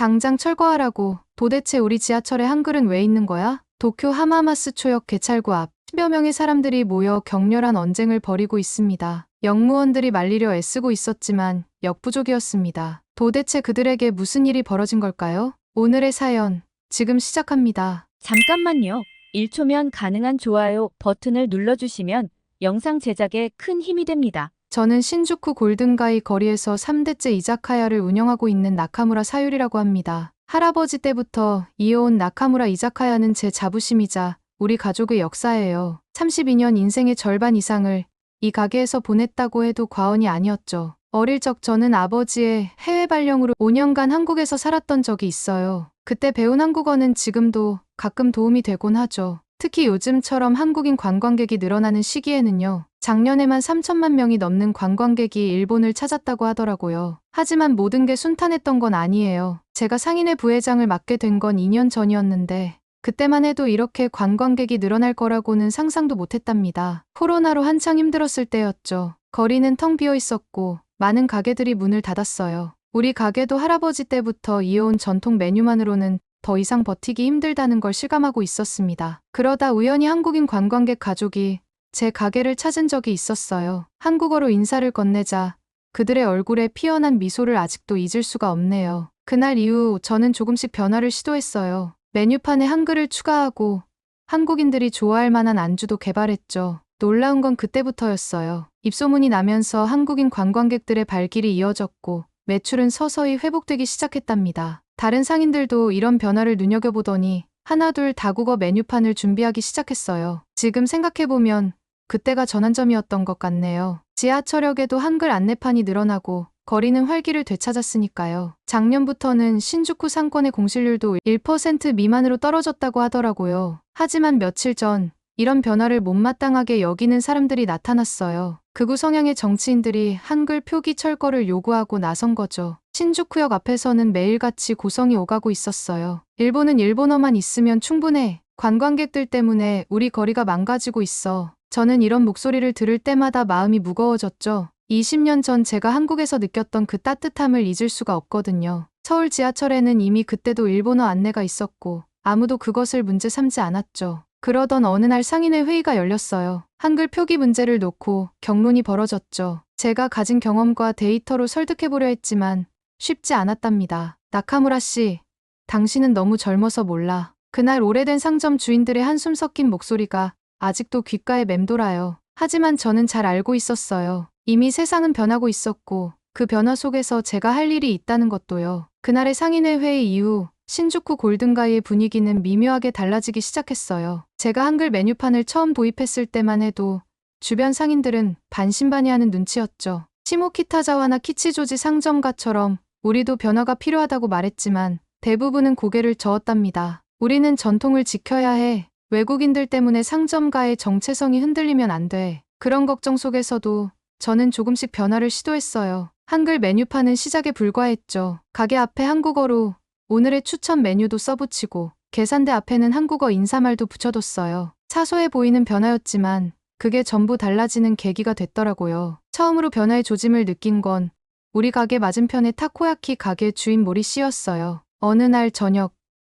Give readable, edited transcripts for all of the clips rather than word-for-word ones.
당장 철거하라고. 도대체 우리 지하철에 한글은 왜 있는 거야? 도쿄 하마마스 초역 개찰구 앞 10여 명의 사람들이 모여 격렬한 언쟁을 벌이고 있습니다. 역무원들이 말리려 애쓰고 있었지만 역부족이었습니다. 도대체 그들에게 무슨 일이 벌어진 걸까요? 오늘의 사연 지금 시작합니다. 잠깐만요. 1초면 가능한 좋아요 버튼을 눌러주시면 영상 제작에 큰 힘이 됩니다. 저는 신주쿠 골든가이 거리에서 3대째 이자카야를 운영하고 있는 나카무라 사유리라고 합니다. 할아버지 때부터 이어온 나카무라 이자카야는 제 자부심이자 우리 가족의 역사예요. 32년 인생의 절반 이상을 이 가게에서 보냈다고 해도 과언이 아니었죠. 어릴 적 저는 아버지의 해외 발령으로 5년간 한국에서 살았던 적이 있어요. 그때 배운 한국어는 지금도 가끔 도움이 되곤 하죠. 특히 요즘처럼 한국인 관광객이 늘어나는 시기에는요. 작년에만 3천만 명이 넘는 관광객이 일본을 찾았다고 하더라고요. 하지만 모든 게 순탄했던 건 아니에요. 제가 상인회 부회장을 맡게 된 건 2년 전이었는데 그때만 해도 이렇게 관광객이 늘어날 거라고는 상상도 못했답니다. 코로나로 한창 힘들었을 때였죠. 거리는 텅 비어 있었고 많은 가게들이 문을 닫았어요. 우리 가게도 할아버지 때부터 이어온 전통 메뉴만으로는 더 이상 버티기 힘들다는 걸 실감하고 있었습니다. 그러다 우연히 한국인 관광객 가족이 제 가게를 찾은 적이 있었어요. 한국어로 인사를 건네자 그들의 얼굴에 피어난 미소를 아직도 잊을 수가 없네요. 그날 이후 저는 조금씩 변화를 시도했어요. 메뉴판에 한글을 추가하고 한국인들이 좋아할 만한 안주도 개발했죠. 놀라운 건 그때부터였어요. 입소문이 나면서 한국인 관광객들의 발길이 이어졌고 매출은 서서히 회복되기 시작했답니다. 다른 상인들도 이런 변화를 눈여겨보더니 하나둘 다국어 메뉴판을 준비하기 시작했어요. 지금 생각해보면 그때가 전환점이었던 것 같네요. 지하철역에도 한글 안내판이 늘어나고 거리는 활기를 되찾았으니까요. 작년부터는 신주쿠 상권의 공실률도 1% 미만으로 떨어졌다고 하더라고요. 하지만 며칠 전 이런 변화를 못마땅하게 여기는 사람들이 나타났어요. 극우 성향의 정치인들이 한글 표기 철거를 요구하고 나선 거죠. 신주쿠역 앞에서는 매일같이 고성이 오가고 있었어요. 일본은 일본어만 있으면 충분해. 관광객들 때문에 우리 거리가 망가지고 있어. 저는 이런 목소리를 들을 때마다 마음이 무거워졌죠. 20년 전 제가 한국에서 느꼈던 그 따뜻함을 잊을 수가 없거든요. 서울 지하철에는 이미 그때도 일본어 안내가 있었고 아무도 그것을 문제 삼지 않았죠. 그러던 어느 날 상인회 회의가 열렸어요. 한글 표기 문제를 놓고 격론이 벌어졌죠. 제가 가진 경험과 데이터로 설득해보려 했지만 쉽지 않았답니다. 나카무라 씨, 당신은 너무 젊어서 몰라. 그날 오래된 상점 주인들의 한숨 섞인 목소리가 아직도 귓가에 맴돌아요. 하지만 저는 잘 알고 있었어요. 이미 세상은 변하고 있었고 그 변화 속에서 제가 할 일이 있다는 것도요. 그날의 상인회 회의 이후 신주쿠 골든가이의 분위기는 미묘하게 달라지기 시작했어요. 제가 한글 메뉴판을 처음 도입했을 때만 해도 주변 상인들은 반신반의하는 눈치였죠. 시모키타자와나 키치조지 상점가처럼 우리도 변화가 필요하다고 말했지만 대부분은 고개를 저었답니다. 우리는 전통을 지켜야 해. 외국인들 때문에 상점가의 정체성이 흔들리면 안 돼. 그런 걱정 속에서도 저는 조금씩 변화를 시도했어요. 한글 메뉴판은 시작에 불과했죠. 가게 앞에 한국어로 오늘의 추천 메뉴도 써붙이고 계산대 앞에는 한국어 인사말도 붙여뒀어요. 사소해 보이는 변화였지만 그게 전부 달라지는 계기가 됐더라고요. 처음으로 변화의 조짐을 느낀 건 우리 가게 맞은편의 타코야키 가게 주인 모리 씨였어요. 어느 날 저녁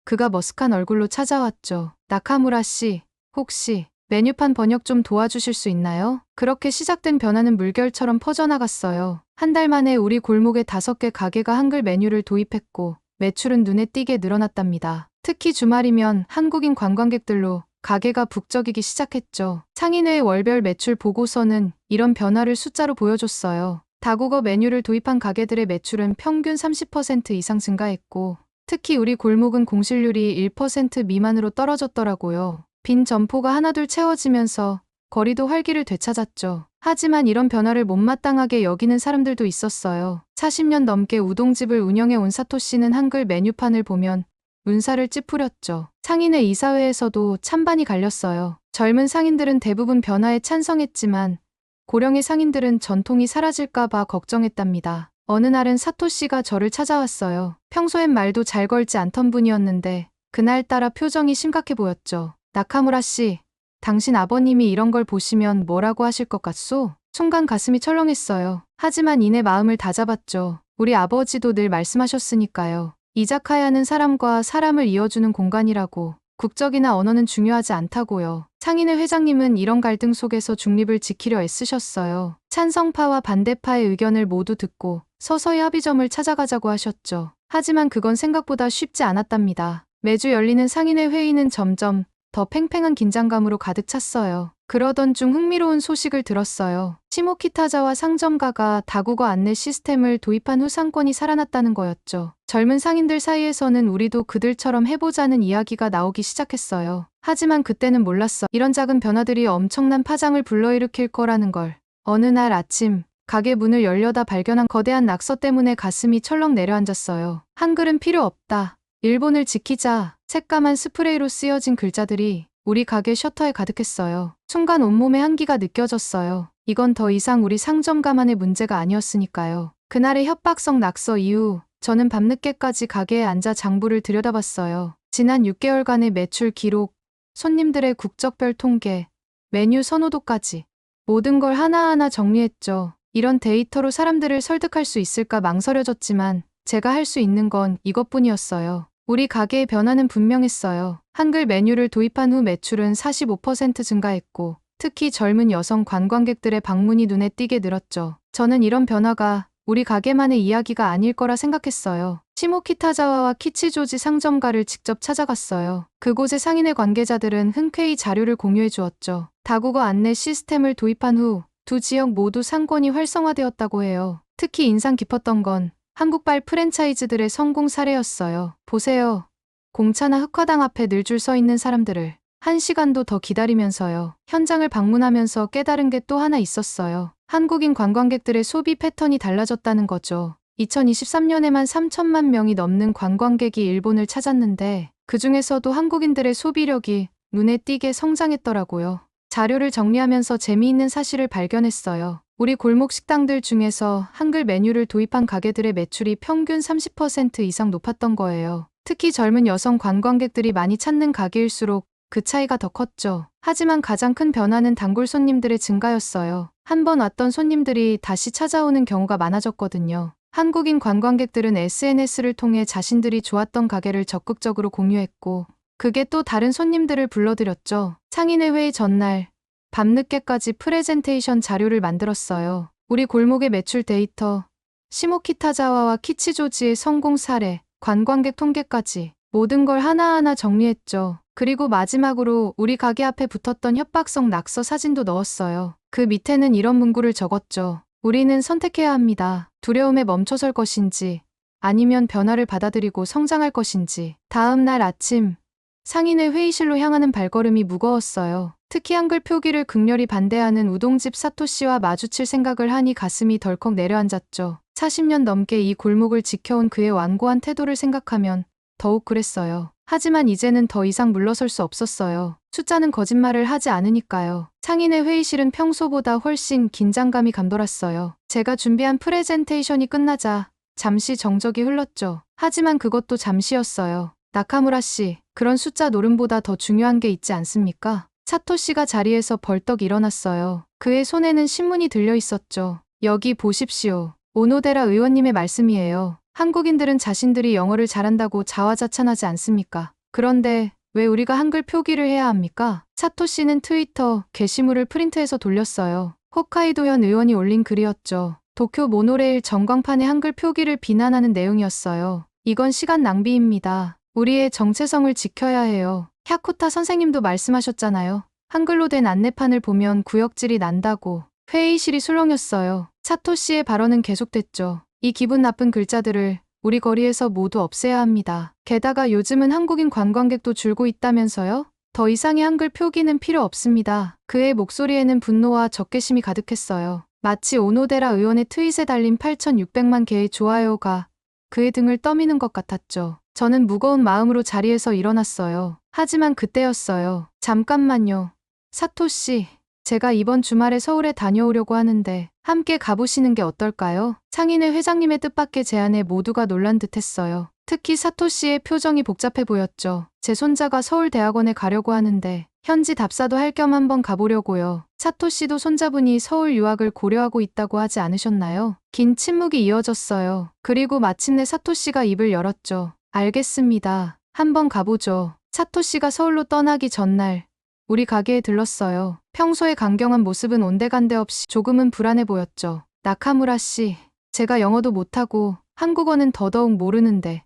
그가 머쓱한 얼굴로 찾아왔죠. 나카무라 씨, 혹시 메뉴판 번역 좀 도와주실 수 있나요? 그렇게 시작된 변화는 물결처럼 퍼져나갔어요. 한 달 만에 우리 골목에 5개 가게가 한글 메뉴를 도입했고 매출은 눈에 띄게 늘어났답니다. 특히 주말이면 한국인 관광객들로 가게가 북적이기 시작했죠. 상인회의 월별 매출 보고서는 이런 변화를 숫자로 보여줬어요. 다국어 메뉴를 도입한 가게들의 매출은 평균 30% 이상 증가했고 특히 우리 골목은 공실률이 1% 미만으로 떨어졌더라고요. 빈 점포가 하나둘 채워지면서 거리도 활기를 되찾았죠. 하지만 이런 변화를 못마땅하게 여기는 사람들도 있었어요. 40년 넘게 우동집을 운영해 온 사토 씨는 한글 메뉴판을 보면 눈살을 찌푸렸죠. 상인회 이사회에서도 찬반이 갈렸어요. 젊은 상인들은 대부분 변화에 찬성했지만 고령의 상인들은 전통이 사라질까봐 걱정했답니다. 어느 날은 사토 씨가 저를 찾아왔어요. 평소엔 말도 잘 걸지 않던 분이었는데 그날따라 표정이 심각해 보였죠. 나카무라 씨, 당신 아버님이 이런 걸 보시면 뭐라고 하실 것 같소? 순간 가슴이 철렁했어요. 하지만 이내 마음을 다잡았죠. 우리 아버지도 늘 말씀하셨으니까요. 이자카야는 사람과 사람을 이어주는 공간이라고. 국적이나 언어는 중요하지 않다고요. 상인회 회장님은 이런 갈등 속에서 중립을 지키려 애쓰셨어요. 찬성파와 반대파의 의견을 모두 듣고 서서히 합의점을 찾아가자고 하셨죠. 하지만 그건 생각보다 쉽지 않았답니다. 매주 열리는 상인회 회의는 점점 더 팽팽한 긴장감으로 가득 찼어요. 그러던 중 흥미로운 소식을 들었어요. 시모키타자와 상점가가 다국어 안내 시스템을 도입한 후 상권이 살아났다는 거였죠. 젊은 상인들 사이에서는 우리도 그들처럼 해보자는 이야기가 나오기 시작했어요. 하지만 그때는 몰랐어. 이런 작은 변화들이 엄청난 파장을 불러일으킬 거라는 걸. 어느 날 아침 가게 문을 열려다 발견한 거대한 낙서 때문에 가슴이 철렁 내려앉았어요. 한글은 필요 없다. 일본을 지키자. 새까만 스프레이로 쓰여진 글자들이 우리 가게 셔터에 가득했어요. 순간 온몸에 한기가 느껴졌어요. 이건 더 이상 우리 상점가만의 문제가 아니었으니까요. 그날의 협박성 낙서 이후 저는 밤늦게까지 가게에 앉아 장부를 들여다봤어요. 지난 6개월간의 매출 기록, 손님들의 국적별 통계, 메뉴 선호도까지 모든 걸 하나하나 정리했죠. 이런 데이터로 사람들을 설득할 수 있을까 망설여졌지만 제가 할 수 있는 건 이것뿐이었어요. 우리 가게의 변화는 분명했어요. 한글 메뉴를 도입한 후 매출은 45% 증가했고 특히 젊은 여성 관광객들의 방문이 눈에 띄게 늘었죠. 저는 이런 변화가 우리 가게만의 이야기가 아닐 거라 생각했어요. 시모키타자와와 키치조지 상점가를 직접 찾아갔어요. 그곳의 상인회 관계자들은 흔쾌히 자료를 공유해 주었죠. 다국어 안내 시스템을 도입한 후 두 지역 모두 상권이 활성화되었다고 해요. 특히 인상 깊었던 건 한국발 프랜차이즈들의 성공 사례였어요. 보세요. 공차나 흑화당 앞에 늘 줄 서 있는 사람들을 1시간도 더 기다리면서요. 현장을 방문하면서 깨달은 게 또 하나 있었어요. 한국인 관광객들의 소비 패턴이 달라졌다는 거죠. 2023년에만 3천만 명이 넘는 관광객이 일본을 찾았는데 그중에서도 한국인들의 소비력이 눈에 띄게 성장했더라고요. 자료를 정리하면서 재미있는 사실을 발견했어요. 우리 골목 식당들 중에서 한글 메뉴를 도입한 가게들의 매출이 평균 30% 이상 높았던 거예요. 특히 젊은 여성 관광객들이 많이 찾는 가게일수록 그 차이가 더 컸죠. 하지만 가장 큰 변화는 단골 손님들의 증가였어요. 한 번 왔던 손님들이 다시 찾아오는 경우가 많아졌거든요. 한국인 관광객들은 SNS를 통해 자신들이 좋았던 가게를 적극적으로 공유했고 그게 또 다른 손님들을 불러들였죠. 상인회 회의 전날 밤늦게까지 프레젠테이션 자료를 만들었어요. 우리 골목의 매출 데이터, 시모키타자와와 키치조지의 성공 사례, 관광객 통계까지 모든 걸 하나하나 정리했죠. 그리고 마지막으로 우리 가게 앞에 붙었던 협박성 낙서 사진도 넣었어요. 그 밑에는 이런 문구를 적었죠. 우리는 선택해야 합니다. 두려움에 멈춰설 것인지 아니면 변화를 받아들이고 성장할 것인지. 다음 날 아침 상인회 회의실로 향하는 발걸음이 무거웠어요. 특히 한글 표기를 극렬히 반대하는 우동집 사토씨와 마주칠 생각을 하니 가슴이 덜컥 내려앉았죠. 40년 넘게 이 골목을 지켜온 그의 완고한 태도를 생각하면 더욱 그랬어요. 하지만 이제는 더 이상 물러설 수 없었어요. 숫자는 거짓말을 하지 않으니까요. 상인회 회의실은 평소보다 훨씬 긴장감이 감돌았어요. 제가 준비한 프레젠테이션이 끝나자 잠시 정적이 흘렀죠. 하지만 그것도 잠시였어요. 나카무라 씨, 그런 숫자 노름보다 더 중요한 게 있지 않습니까? 사토 씨가 자리에서 벌떡 일어났어요. 그의 손에는 신문이 들려 있었죠. 여기 보십시오. 오노데라 의원님의 말씀이에요. 한국인들은 자신들이 영어를 잘한다고 자화자찬하지 않습니까? 그런데 왜 우리가 한글 표기를 해야 합니까? 사토 씨는 트위터 게시물을 프린트해서 돌렸어요. 홋카이도현 의원이 올린 글이었죠. 도쿄 모노레일 전광판에 한글 표기를 비난하는 내용이었어요. 이건 시간 낭비입니다. 우리의 정체성을 지켜야 해요. 샤쿠타 선생님도 말씀하셨잖아요. 한글로 된 안내판을 보면 구역질이 난다고. 회의실이 술렁였어요. 사토 씨의 발언은 계속됐죠. 이 기분 나쁜 글자들을 우리 거리에서 모두 없애야 합니다. 게다가 요즘은 한국인 관광객도 줄고 있다면서요? 더 이상의 한글 표기는 필요 없습니다. 그의 목소리에는 분노와 적개심이 가득했어요. 마치 오노데라 의원의 트윗에 달린 8,600만 개의 좋아요가 그의 등을 떠미는 것 같았죠. 저는 무거운 마음으로 자리에서 일어났어요. 하지만 그때였어요. 잠깐만요. 사토 씨, 제가 이번 주말에 서울에 다녀오려고 하는데 함께 가보시는 게 어떨까요? 상인회 회장님의 뜻밖의 제안에 모두가 놀란 듯했어요. 특히 사토 씨의 표정이 복잡해 보였죠. 제 손자가 서울대학원에 가려고 하는데 현지 답사도 할 겸 한번 가보려고요. 사토 씨도 손자분이 서울 유학을 고려하고 있다고 하지 않으셨나요? 긴 침묵이 이어졌어요. 그리고 마침내 사토 씨가 입을 열었죠. 알겠습니다. 한번 가보죠. 사토 씨가 서울로 떠나기 전날 우리 가게에 들렀어요. 평소의 강경한 모습은 온데간데 없이 조금은 불안해 보였죠. 나카무라 씨, 제가 영어도 못하고 한국어는 더더욱 모르는데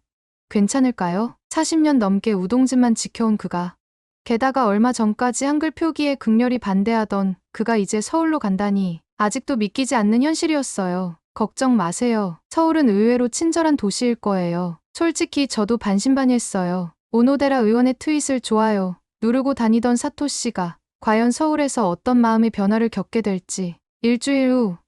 괜찮을까요? 40년 넘게 우동집만 지켜온 그가. 게다가 얼마 전까지 한글 표기에 극렬히 반대하던 그가 이제 서울로 간다니 아직도 믿기지 않는 현실이었어요. 걱정 마세요. 서울은 의외로 친절한 도시일 거예요. 솔직히 저도 반신반의했어요. 오노데라 의원의 트윗을 좋아요 누르고 다니던 사토 씨가 과연 서울에서 어떤 마음의 변화를 겪게 될지. 일주일 후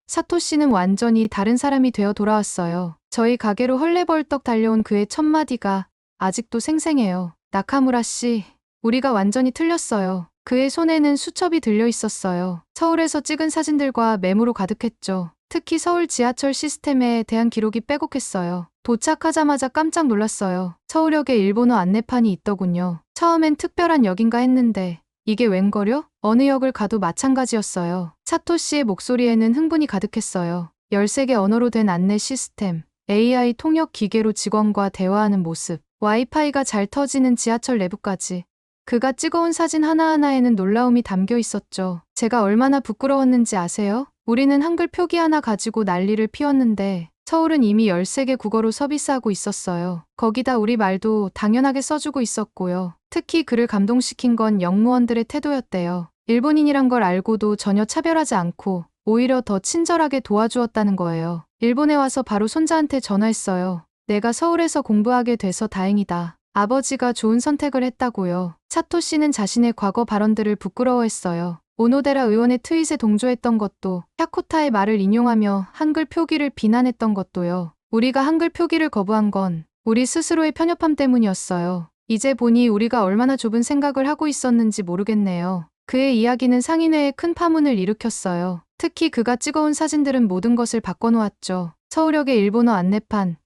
사토 씨는 완전히 다른 사람이 되어 돌아왔어요. 저희 가게로 헐레벌떡 달려온 그의 첫 마디가 아직도 생생해요. 나카무라 씨, 우리가 완전히 틀렸어요. 그의 손에는 수첩이 들려 있었어요. 서울에서 찍은 사진들과 메모로 가득했죠. 특히 서울 지하철 시스템에 대한 기록이 빼곡했어요. 도착하자마자 깜짝 놀랐어요. 서울역에 일본어 안내판이 있더군요. 처음엔 특별한 역인가 했는데 이게 웬걸요? 어느 역을 가도 마찬가지였어요. 사토 씨의 목소리에는 흥분이 가득했어요. 13개 언어로 된 안내 시스템, AI 통역 기계로 직원과 대화하는 모습, 와이파이가 잘 터지는 지하철 내부까지. 그가 찍어온 사진 하나하나에는 놀라움이 담겨 있었죠. 제가 얼마나 부끄러웠는지 아세요? 우리는 한글 표기 하나 가지고 난리를 피웠는데 서울은 이미 13개 국어로 서비스하고 있었어요. 거기다 우리 말도 당연하게 써주고 있었고요. 특히 그를 감동시킨 건 역무원들의 태도였대요. 일본인이란 걸 알고도 전혀 차별하지 않고 오히려 더 친절하게 도와주었다는 거예요. 일본에 와서 바로 손자한테 전화했어요. 내가 서울에서 공부하게 돼서 다행이다. 아버지가 좋은 선택을 했다고요. 사토 씨는 자신의 과거 발언들을 부끄러워했어요. 오노데라 의원의 트윗에 동조했던 것도, 야코타의 말을 인용하며 한글 표기를 비난했던 것도요. 우리가 한글 표기를 거부한 건 우리 스스로의 편협함 때문이었어요. 이제 보니 우리가 얼마나 좁은 생각을 하고 있었는지 모르겠네요. 그의 이야기는 상인회에 큰 파문을 일으켰어요. 특히 그가 찍어온 사진들은 모든 것을 바꿔놓았죠. 서울역의 일본어 안내판,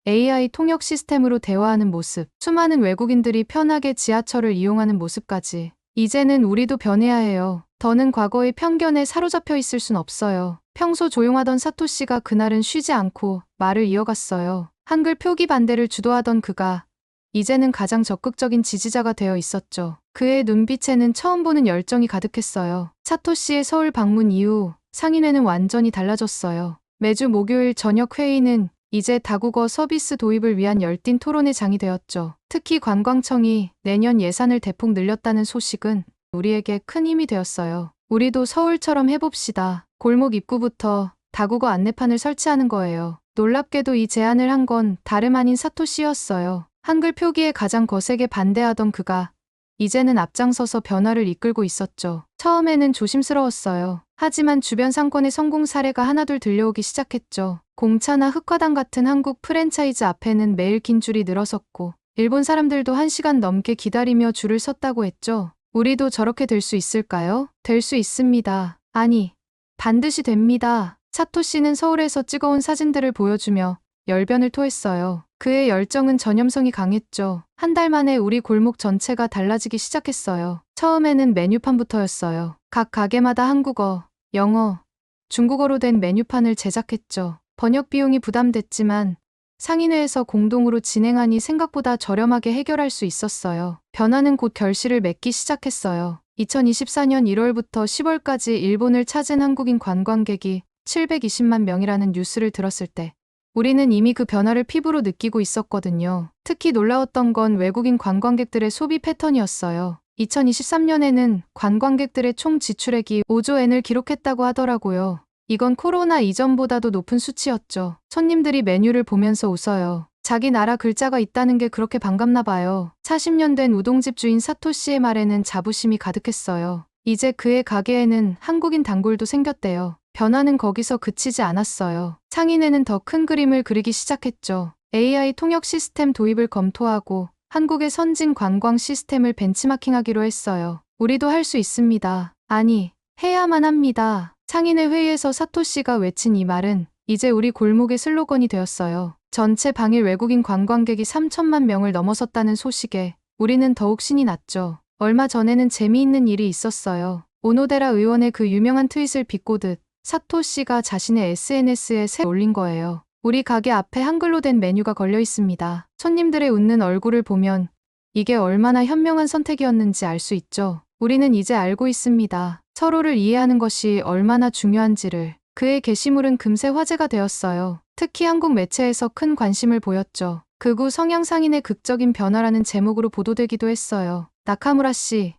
AI 통역 시스템으로 대화하는 모습, 수많은 외국인들이 편하게 지하철을 이용하는 모습까지. 이제는 우리도 변해야 해요. 더는 과거의 편견에 사로잡혀 있을 순 없어요. 평소 조용하던 사토 씨가 그날은 쉬지 않고 말을 이어갔어요. 한글 표기 반대를 주도하던 그가 이제는 가장 적극적인 지지자가 되어 있었죠. 그의 눈빛에는 처음 보는 열정이 가득했어요. 사토 씨의 서울 방문 이후 상인회는 완전히 달라졌어요. 매주 목요일 저녁 회의는 이제 다국어 서비스 도입을 위한 열띤 토론의 장이 되었죠. 특히 관광청이 내년 예산을 대폭 늘렸다는 소식은 우리에게 큰 힘이 되었어요. 우리도 서울처럼 해봅시다. 골목 입구부터 다국어 안내판을 설치하는 거예요. 놀랍게도 이 제안을 한 건 다름 아닌 사토 씨였어요. 한글 표기에 가장 거세게 반대하던 그가 이제는 앞장서서 변화를 이끌고 있었죠. 처음에는 조심스러웠어요. 하지만 주변 상권의 성공 사례가 하나둘 들려오기 시작했죠. 공차나 흑화당 같은 한국 프랜차이즈 앞에는 매일 긴 줄이 늘어섰고 일본 사람들도 1시간 넘게 기다리며 줄을 섰다고 했죠. 우리도 저렇게 될 수 있을까요? 될 수 있습니다. 아니, 반드시 됩니다. 사토 씨는 서울에서 찍어온 사진들을 보여주며 열변을 토했어요. 그의 열정은 전염성이 강했죠. 한 달 만에 우리 골목 전체가 달라지기 시작했어요. 처음에는 메뉴판부터였어요. 각 가게마다 한국어, 영어, 중국어로 된 메뉴판을 제작했죠. 번역 비용이 부담됐지만 상인회에서 공동으로 진행하니 생각보다 저렴하게 해결할 수 있었어요. 변화는 곧 결실을 맺기 시작했어요. 2024년 1월부터 10월까지 일본을 찾은 한국인 관광객이 720만 명이라는 뉴스를 들었을 때 우리는 이미 그 변화를 피부로 느끼고 있었거든요. 특히 놀라웠던 건 외국인 관광객들의 소비 패턴이었어요. 2023년에는 관광객들의 총 지출액이 5조 엔을 기록했다고 하더라고요. 이건 코로나 이전보다도 높은 수치였죠. 손님들이 메뉴를 보면서 웃어요. 자기 나라 글자가 있다는 게 그렇게 반갑나 봐요. 40년 된 우동집 주인 사토 씨의 말에는 자부심이 가득했어요. 이제 그의 가게에는 한국인 단골도 생겼대요. 변화는 거기서 그치지 않았어요. 상인회는 더 큰 그림을 그리기 시작했죠. AI 통역 시스템 도입을 검토하고 한국의 선진 관광 시스템을 벤치마킹하기로 했어요. 우리도 할 수 있습니다. 아니, 해야만 합니다. 상인회 회의에서 사토 씨가 외친 이 말은 이제 우리 골목의 슬로건이 되었어요. 전체 방일 외국인 관광객이 3천만 명을 넘어섰다는 소식에 우리는 더욱 신이 났죠. 얼마 전에는 재미있는 일이 있었어요. 오노데라 의원의 그 유명한 트윗을 비꼬듯 사토 씨가 자신의 SNS에 올린 거예요. 우리 가게 앞에 한글로 된 메뉴가 걸려 있습니다. 손님들의 웃는 얼굴을 보면 이게 얼마나 현명한 선택이었는지 알 수 있죠. 우리는 이제 알고 있습니다. 서로를 이해하는 것이 얼마나 중요한지를. 그의 게시물은 금세 화제가 되었어요. 특히 한국 매체에서 큰 관심을 보였죠. 극우 성향 상인의 극적인 변화라는 제목으로 보도되기도 했어요. 나카무라 씨,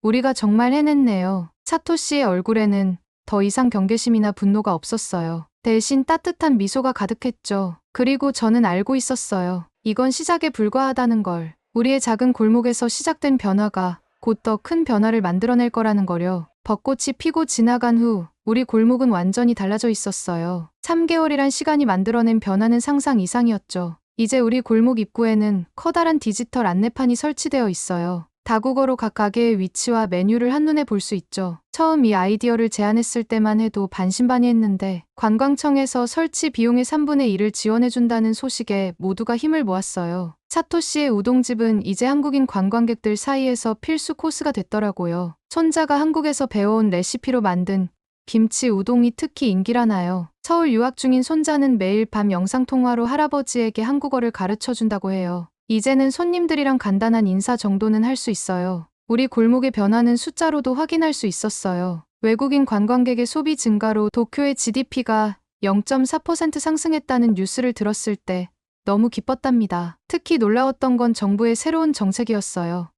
우리가 정말 해냈네요. 사토 씨의 얼굴에는 더 이상 경계심이나 분노가 없었어요. 대신 따뜻한 미소가 가득했죠. 그리고 저는 알고 있었어요. 이건 시작에 불과하다는 걸. 우리의 작은 골목에서 시작된 변화가 곧 더 큰 변화를 만들어낼 거라는 거려. 벚꽃이 피고 지나간 후 우리 골목은 완전히 달라져 있었어요. 3개월이란 시간이 만들어낸 변화는 상상 이상이었죠. 이제 우리 골목 입구에는 커다란 디지털 안내판이 설치되어 있어요. 다국어로 각 가게의 위치와 메뉴를 한눈에 볼 수 있죠. 처음 이 아이디어를 제안했을 때만 해도 반신반의했는데 관광청에서 설치 비용의 3분의 1을 지원해준다는 소식에 모두가 힘을 모았어요. 사토 씨의 우동집은 이제 한국인 관광객들 사이에서 필수 코스가 됐더라고요. 손자가 한국에서 배워온 레시피로 만든 김치 우동이 특히 인기라나요. 서울 유학 중인 손자는 매일 밤 영상통화로 할아버지에게 한국어를 가르쳐준다고 해요. 이제는 손님들이랑 간단한 인사 정도는 할 수 있어요. 우리 골목의 변화는 숫자로도 확인할 수 있었어요. 외국인 관광객의 소비 증가로 도쿄의 GDP가 0.4% 상승했다는 뉴스를 들었을 때 너무 기뻤답니다. 특히 놀라웠던 건 정부의 새로운 정책이었어요.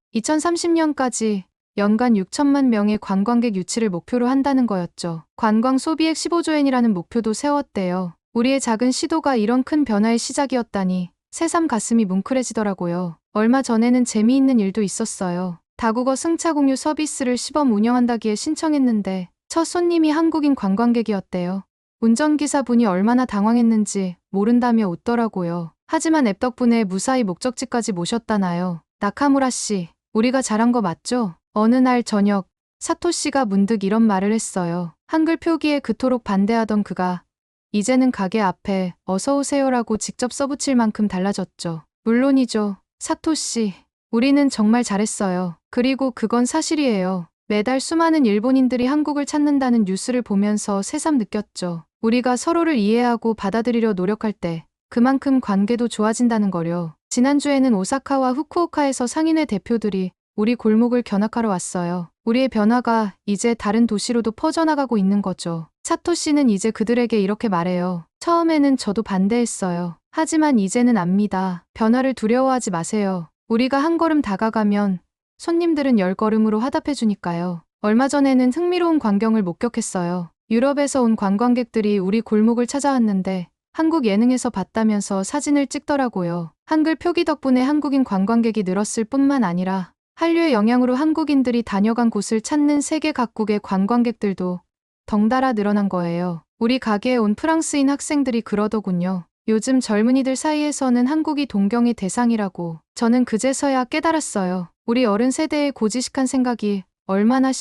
2030년까지 연간 6천만 명의 관광객 유치를 목표로 한다는 거였죠. 관광 소비액 15조엔이라는 목표도 세웠대요. 우리의 작은 시도가 이런 큰 변화의 시작이었다니 새삼 가슴이 뭉클해지더라고요. 얼마 전에는 재미있는 일도 있었어요. 다국어 승차 공유 서비스를 시범 운영한다기에 신청했는데 첫 손님이 한국인 관광객이었대요. 운전기사분이 얼마나 당황했는지 모른다며 웃더라고요. 하지만 앱 덕분에 무사히 목적지까지 모셨다나요. 나카무라 씨, 우리가 잘한 거 맞죠? 어느 날 저녁, 사토 씨가 문득 이런 말을 했어요. 한글 표기에 그토록 반대하던 그가 이제는 가게 앞에 어서 오세요라고 직접 써붙일 만큼 달라졌죠. 물론이죠. 사토 씨, 우리는 정말 잘했어요. 그리고 그건 사실이에요. 매달 수많은 일본인들이 한국을 찾는다는 뉴스를 보면서 새삼 느꼈죠. 우리가 서로를 이해하고 받아들이려 노력할 때 그만큼 관계도 좋아진다는 거려. 지난주에는 오사카와 후쿠오카에서 상인회 대표들이 우리 골목을 견학하러 왔어요. 우리의 변화가 이제 다른 도시로도 퍼져나가고 있는 거죠. 사토 씨는 이제 그들에게 이렇게 말해요. 처음에는 저도 반대했어요. 하지만 이제는 압니다. 변화를 두려워하지 마세요. 우리가 한 걸음 다가가면 손님들은 10걸음으로 화답해 주니까요. 얼마 전에는 흥미로운 광경을 목격했어요. 유럽에서 온 관광객들이 우리 골목을 찾아왔는데 한국 예능에서 봤다면서 사진을 찍더라고요. 한글 표기 덕분에 한국인 관광객이 늘었을 뿐만 아니라 한류의 영향으로 한국인들이 다녀간 곳을 찾는 세계 각국의 관광객들도 덩달아 늘어난 거예요. 우리 가게에 온 프랑스인 학생들이 그러더군요. 요즘 젊은이들 사이에서는 한국이 동경의 대상이라고. 저는 그제서야 깨달았어요. 우리 어른 세대의 고지식한 생각이 얼마나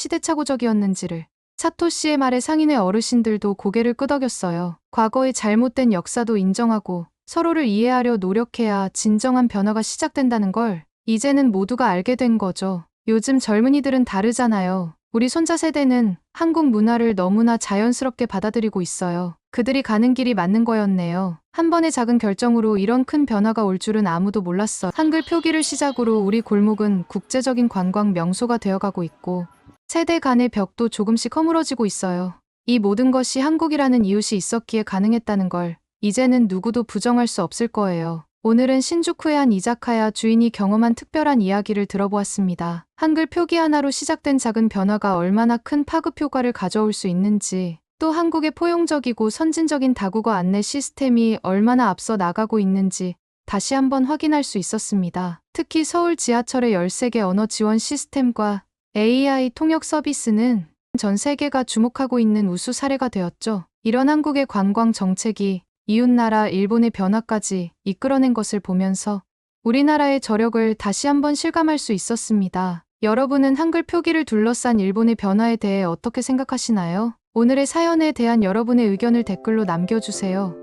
시대착오적이었는지를. 사토 씨의 말에 상인의 어르신들도 고개를 끄덕였어요. 과거의 잘못된 역사도 인정하고 서로를 이해하려 노력해야 진정한 변화가 시작된다는 걸 이제는 모두가 알게 된 거죠. 요즘 젊은이들은 다르잖아요. 우리 손자 세대는 한국 문화를 너무나 자연스럽게 받아들이고 있어요. 그들이 가는 길이 맞는 거였네요. 한 번의 작은 결정으로 이런 큰 변화가 올 줄은 아무도 몰랐어요. 한글 표기를 시작으로 우리 골목은 국제적인 관광 명소가 되어가고 있고 세대 간의 벽도 조금씩 허물어지고 있어요. 이 모든 것이 한국이라는 이웃이 있었기에 가능했다는 걸 이제는 누구도 부정할 수 없을 거예요. 오늘은 신주쿠의 한 이자카야 주인이 경험한 특별한 이야기를 들어보았습니다. 한글 표기 하나로 시작된 작은 변화가 얼마나 큰 파급 효과를 가져올 수 있는지, 또 한국의 포용적이고 선진적인 다국어 안내 시스템이 얼마나 앞서 나가고 있는지 다시 한번 확인할 수 있었습니다. 특히 서울 지하철의 13개 언어 지원 시스템과 AI 통역 서비스는 전 세계가 주목하고 있는 우수 사례가 되었죠. 이런 한국의 관광 정책이 이웃나라 일본의 변화까지 이끌어낸 것을 보면서 우리나라의 저력을 다시 한번 실감할 수 있었습니다. 여러분은 한글 표기를 둘러싼 일본의 변화에 대해 어떻게 생각하시나요? 오늘의 사연에 대한 여러분의 의견을 댓글로 남겨주세요.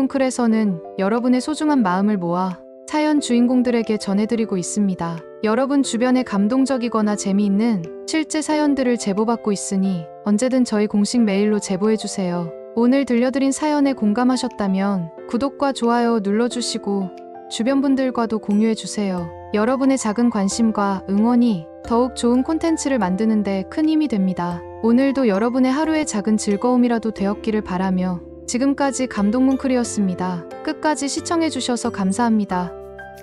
감동뭉클에서는 여러분의 소중한 마음을 모아 사연 주인공들에게 전해드리고 있습니다. 여러분 주변에 감동적이거나 재미있는 실제 사연들을 제보받고 있으니 언제든 저희 공식 메일로 제보해주세요. 오늘 들려드린 사연에 공감하셨다면 구독과 좋아요 눌러주시고 주변 분들과도 공유해주세요. 여러분의 작은 관심과 응원이 더욱 좋은 콘텐츠를 만드는데 큰 힘이 됩니다. 오늘도 여러분의 하루의 작은 즐거움이라도 되었기를 바라며 지금까지 감동뭉클이었습니다. 끝까지 시청해주셔서 감사합니다.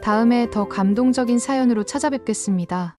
다음에 더 감동적인 사연으로 찾아뵙겠습니다.